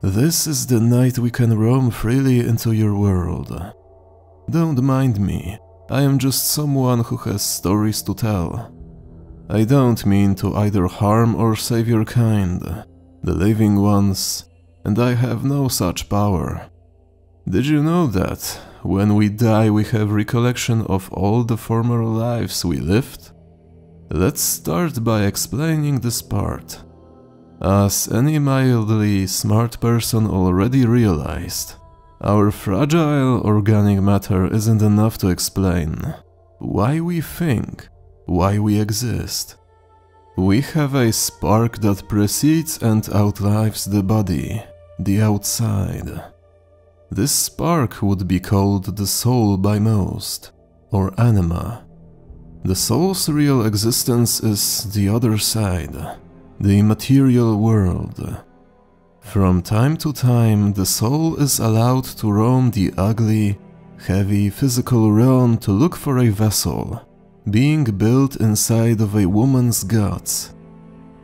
This is the night we can roam freely into your world. Don't mind me, I am just someone who has stories to tell. I don't mean to either harm or save your kind, the living ones, and I have no such power. Did you know that when we die we have recollection of all the former lives we lived? Let's start by explaining this part. As any mildly smart person already realized, our fragile organic matter isn't enough to explain why we think, why we exist. We have a spark that precedes and outlives the body, the outside. This spark would be called the soul by most, or anima. The soul's real existence is the other side, the material world. From time to time, the soul is allowed to roam the ugly, heavy physical realm to look for a vessel, being built inside of a woman's guts.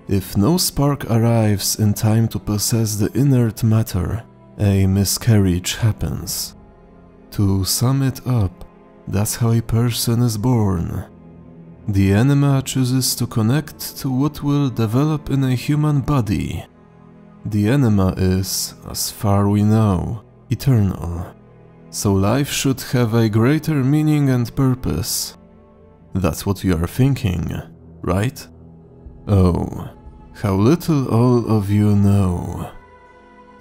If no spark arrives in time to possess the inert matter, a miscarriage happens. To sum it up, that's how a person is born. The anima chooses to connect to what will develop in a human body. The anima is, as far we know, eternal. So life should have a greater meaning and purpose. That's what you are thinking, right? Oh, how little all of you know.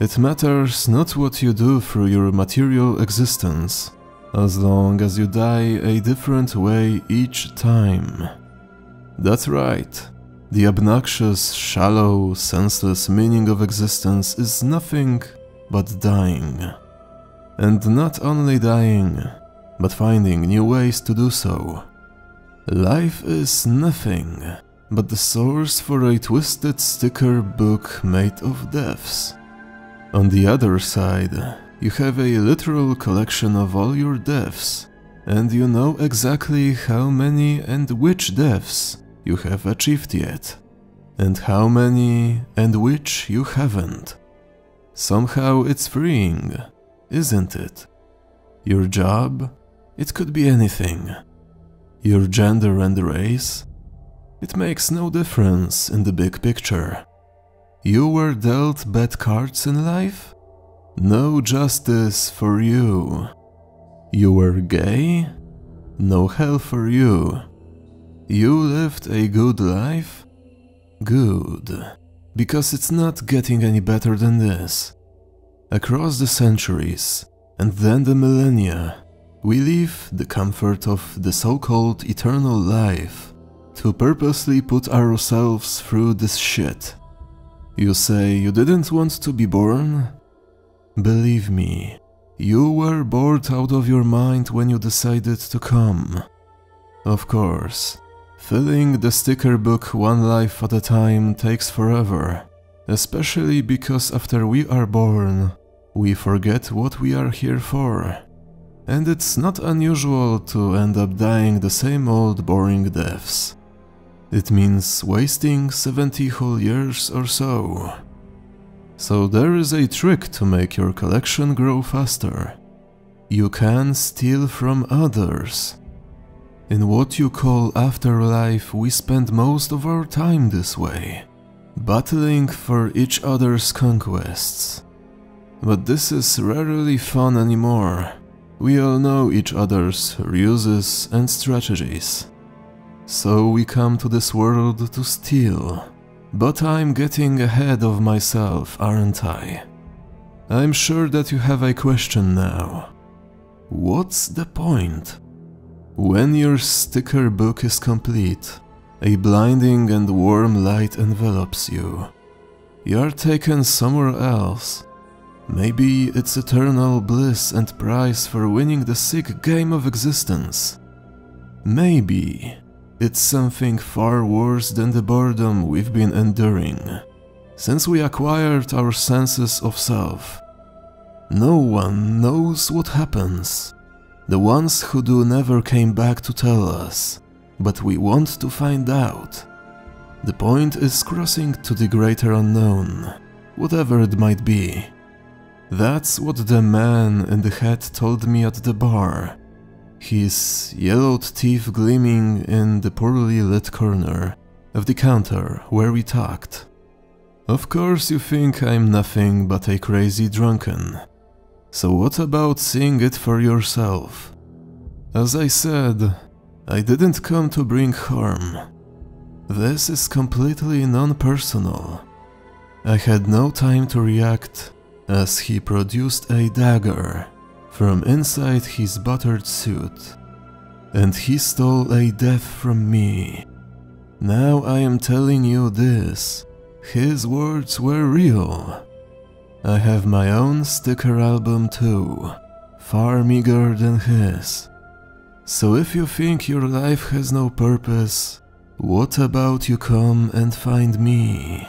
It matters not what you do through your material existence, as long as you die a different way each time. That's right, the obnoxious, shallow, senseless meaning of existence is nothing but dying. And not only dying, but finding new ways to do so. Life is nothing but the source for a twisted sticker book made of deaths. On the other side, you have a literal collection of all your deaths, and you know exactly how many and which deaths you have achieved yet, and how many and which you haven't. Somehow it's freeing, isn't it? Your job? It could be anything. Your gender and race? It makes no difference in the big picture. You were dealt bad cards in life? No justice for you. You were gay? No hell for you. You lived a good life? Good. Because it's not getting any better than this. Across the centuries, and then the millennia, we leave the comfort of the so-called eternal life to purposely put ourselves through this shit. You say you didn't want to be born? Believe me, you were bored out of your mind when you decided to come. Of course, filling the sticker book one life at a time takes forever, especially because after we are born, we forget what we are here for. And it's not unusual to end up dying the same old boring deaths. It means wasting 70 whole years or so. So there is a trick to make your collection grow faster. You can steal from others. In what you call afterlife, we spend most of our time this way, battling for each other's conquests. But this is rarely fun anymore. We all know each other's ruses and strategies. So we come to this world to steal. But I'm getting ahead of myself, aren't I? I'm sure that you have a question now. What's the point? When your sticker book is complete, a blinding and warm light envelops you. You're taken somewhere else. Maybe it's eternal bliss and prize for winning the sick game of existence. Maybe it's something far worse than the boredom we've been enduring since we acquired our senses of self. No one knows what happens. The ones who do never came back to tell us, but we want to find out. The point is crossing to the greater unknown, whatever it might be. That's what the man in the hat told me at the bar, his yellowed teeth gleaming in the poorly lit corner of the counter where we talked. Of course you think I'm nothing but a crazy drunken. So what about seeing it for yourself? As I said, I didn't come to bring harm. This is completely non-personal. I had no time to react as he produced a dagger from inside his buttered suit, and he stole a death from me. Now I am telling you this. His words were real. I have my own sticker album too, far meager than his. So if you think your life has no purpose, what about you come and find me?